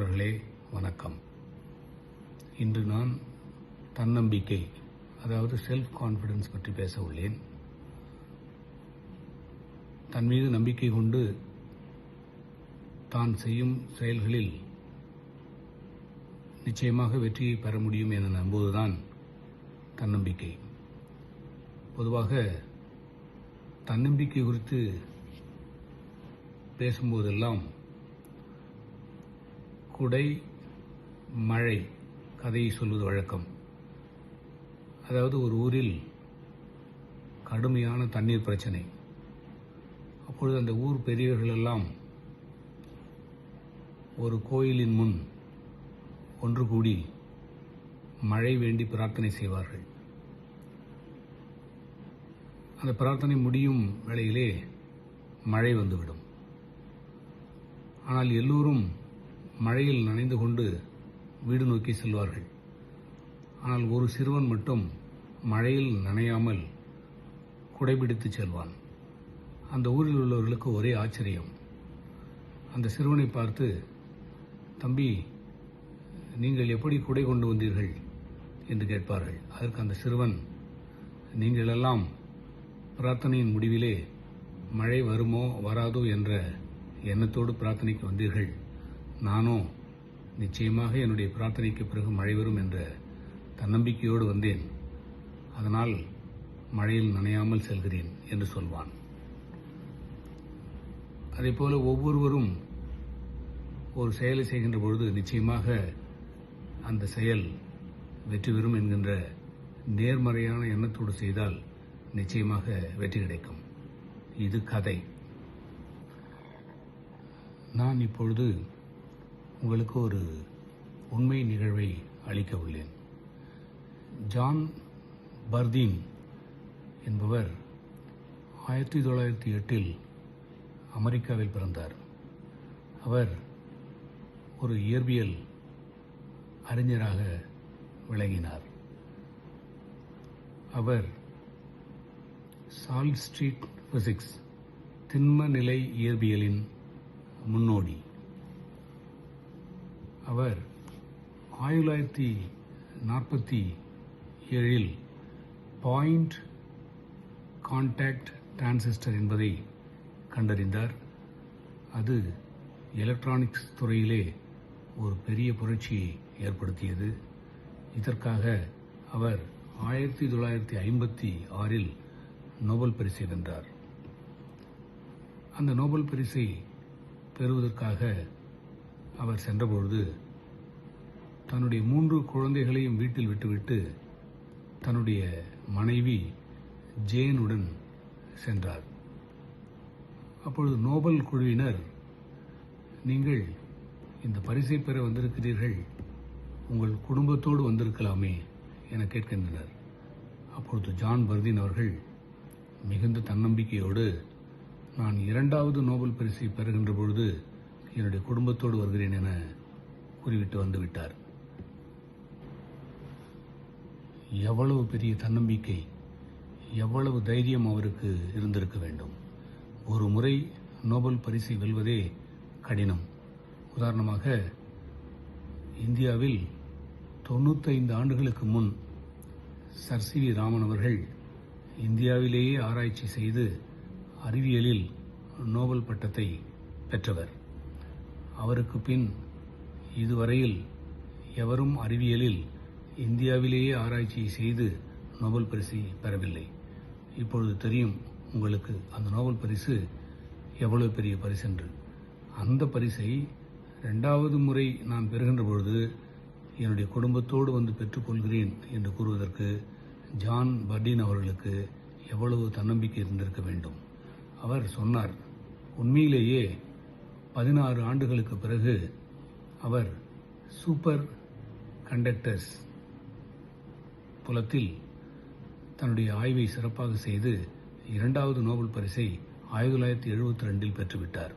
நண்பர்களே வணக்கம். இன்று நான் தன்னம்பிக்கை, அதாவது செல்ஃப் கான்ஃபிடன்ஸ் பற்றி பேச உள்ளேன். தன் மீது நம்பிக்கை கொண்டு தான் செய்யும் செயல்களில் நிச்சயமாக வெற்றியை பெற முடியும் என நம்புவதுதான் தன்னம்பிக்கை. பொதுவாக தன்னம்பிக்கை குறித்து பேசும்போதெல்லாம் குடை மழை கதையை சொல்வது வழக்கம். அதாவது ஒரு ஊரில் கடுமையான தண்ணீர் பிரச்சனை. அப்பொழுது அந்த ஊர் பெரியவர்கள் எல்லாம் ஒரு கோயிலின் முன் ஒன்று கூடி மழை வேண்டி பிரார்த்தனை செய்வார்கள். அந்த பிரார்த்தனை முடியும் வேளையிலே மழை வந்துவிடும். ஆனால் எல்லோரும் மழையில் நனைந்து கொண்டு வீடு நோக்கி செல்வார்கள். ஆனால் ஒரு சிறுவன் மட்டும் மழையில் நனையாமல் குடைபிடித்து செல்வான். அந்த ஊரில் உள்ளவர்களுக்கு ஒரே ஆச்சரியம். அந்த சிறுவனை பார்த்து, தம்பி, நீங்கள் எப்படி குடை கொண்டு வந்தீர்கள் என்று கேட்பார்கள். அதற்கு அந்த சிறுவன், நீங்கள் எல்லாம் பிரார்த்தனையின் முடிவிலே மழை வருமோ வராதோ என்ற எண்ணத்தோடு பிரார்த்தனைக்கு வந்தீர்கள். நானோ நிச்சயமாக என்னுடைய பிரார்த்தனைக்கு பிறகு மழை வரும் என்ற தன்னம்பிக்கையோடு வந்தேன். அதனால் மழையில் நனையாமல் செல்கிறேன் என்று சொல்வான். அதேபோல ஒவ்வொருவரும் ஒரு செயலை செய்கின்ற பொழுது நிச்சயமாக அந்த செயல் வெற்றி பெறும் என்கின்ற நேர்மறையான எண்ணத்தோடு செய்தால் நிச்சயமாக வெற்றி கிடைக்கும். இது கதை. நான் இப்பொழுது உங்களுக்கு ஒரு உண்மை நிகழ்வை அளிக்க உள்ளேன். ஜான் பர்தீன் என்பவர் 1908 அமெரிக்காவில் பிறந்தார். அவர் ஒரு இயற்பியல் அறிஞராக விளங்கினார். அவர் சாலிட் ஸ்டேட் பிசிக்ஸ், திண்ம நிலை இயற்பியலின் முன்னோடி. அவர் 1947 பாயிண்ட் கான்டாக்ட் டிரான்சிஸ்டர் என்பதை கண்டறிந்தார். அது எலக்ட்ரானிக்ஸ் துறையிலே ஒரு பெரிய புரட்சியை ஏற்படுத்தியது. இதற்காக அவர் 1956 நோபல் பரிசை வென்றார். அந்த நோபல் பரிசை பெறுவதற்காக அவர் சென்றபொழுது தன்னுடைய 3 குழந்தைகளையும் வீட்டில் விட்டுவிட்டு தன்னுடைய மனைவி ஜேனுடன் சென்றார். அப்பொழுது நோபல் குழுவினர், நீங்கள் இந்த பரிசை பெற வந்திருக்கிறீர்கள், உங்கள் குடும்பத்தோடு வந்திருக்கலாமே என கேட்கின்றனர். அப்பொழுது ஜான் பர்தீன் அவர்கள் மிகுந்த தன்னம்பிக்கையோடு, நான் 2வது நோபல் பரிசை பெறுகின்ற பொழுது என்னுடைய குடும்பத்தோடு வருகிறேன் என கூறிவிட்டு வந்துவிட்டார். எவ்வளவு பெரிய தன்னம்பிக்கை, எவ்வளவு தைரியம் அவருக்கு இருந்திருக்க வேண்டும். ஒரு முறை நோபல் பரிசை வெல்வதே கடினம். உதாரணமாக, இந்தியாவில் 95 ஆண்டுகளுக்கு முன் சர் சி வி ராமன் அவர்கள் இந்தியாவிலேயே ஆராய்ச்சி செய்து அறிவியலில் நோபல் பட்டத்தை பெற்றவர். அவருக்கு பின் இதுவரையில் எவரும் அறிவியலில் இந்தியாவிலேயே ஆராய்ச்சி செய்து நோபல் பரிசை பெறவில்லை. இப்பொழுது தெரியும் உங்களுக்கு அந்த நோபல் பரிசு எவ்வளவு பெரிய பரிசு என்று. அந்த பரிசை 2வது முறை நான் பெறுகின்ற பொழுது என்னுடைய குடும்பத்தோடு வந்து பெற்றுக்கொள்கிறேன் என்று கூறுவதற்கு ஜான் பர்தீன் அவர்களுக்கு எவ்வளவு தன்னம்பிக்கை இருந்திருக்க வேண்டும். அவர் சொன்னார், உண்மையிலேயே 16 ஆண்டுகளுக்கு பிறகு அவர் சூப்பர் கண்டக்டர்ஸ் புலத்தில் தன்னுடைய ஆய்வை சிறப்பாக செய்து 2வது நோபல் பரிசை 1972 பெற்றுவிட்டார்.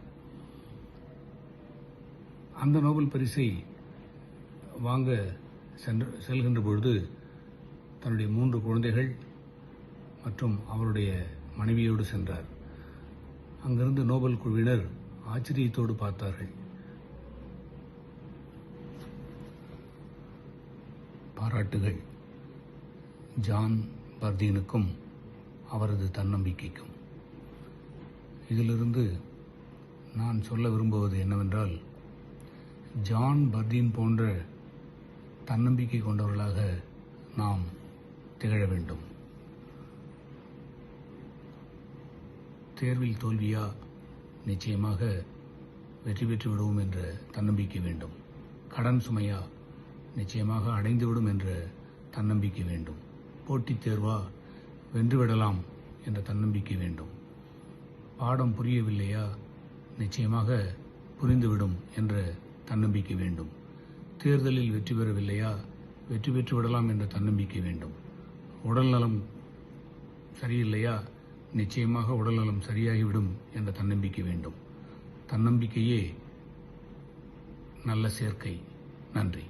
அந்த நோபல் பரிசை வாங்க செல்கின்ற பொழுது தன்னுடைய 3 குழந்தைகள் மற்றும் அவருடைய மனைவியோடு சென்றார். அங்கிருந்து நோபல் குழுவினர் ஆச்சரியத்தோடு பார்த்தார்கள். பாராட்டுகள் ஜான் பர்தீனுக்கும் அவரது தன்னம்பிக்கைக்கும். இதிலிருந்து நான் சொல்ல விரும்புவது என்னவென்றால், ஜான் பர்தீன் போன்ற தன்னம்பிக்கை கொண்டவர்களாக நாம் திகழ வேண்டும். தேர்வில் தோல்வியா, நிச்சயமாக வெற்றி பெற்று விடுவோம் என்ற தன்னம்பிக்கை வேண்டும். கடன் சுமையா, நிச்சயமாக அடைந்துவிடும் என்ற தன்னம்பிக்கை வேண்டும். போட்டித் தேர்வா, வென்றுவிடலாம் என்ற தன்னம்பிக்கை வேண்டும். பாடம் புரியவில்லையா, நிச்சயமாக புரிந்துவிடும் என்ற தன்னம்பிக்கை வேண்டும். தேர்தலில் வெற்றி பெறவில்லையா, வெற்றி பெற்று விடலாம் என்ற தன்னம்பிக்கை வேண்டும். உடல்நலம் சரியில்லையா, நிச்சயமாக உடல்நலம் சரியாகிவிடும் என்ற தன்னம்பிக்கை வேண்டும். தன்னம்பிக்கையே நல்ல சேர்க்கை. நன்றி.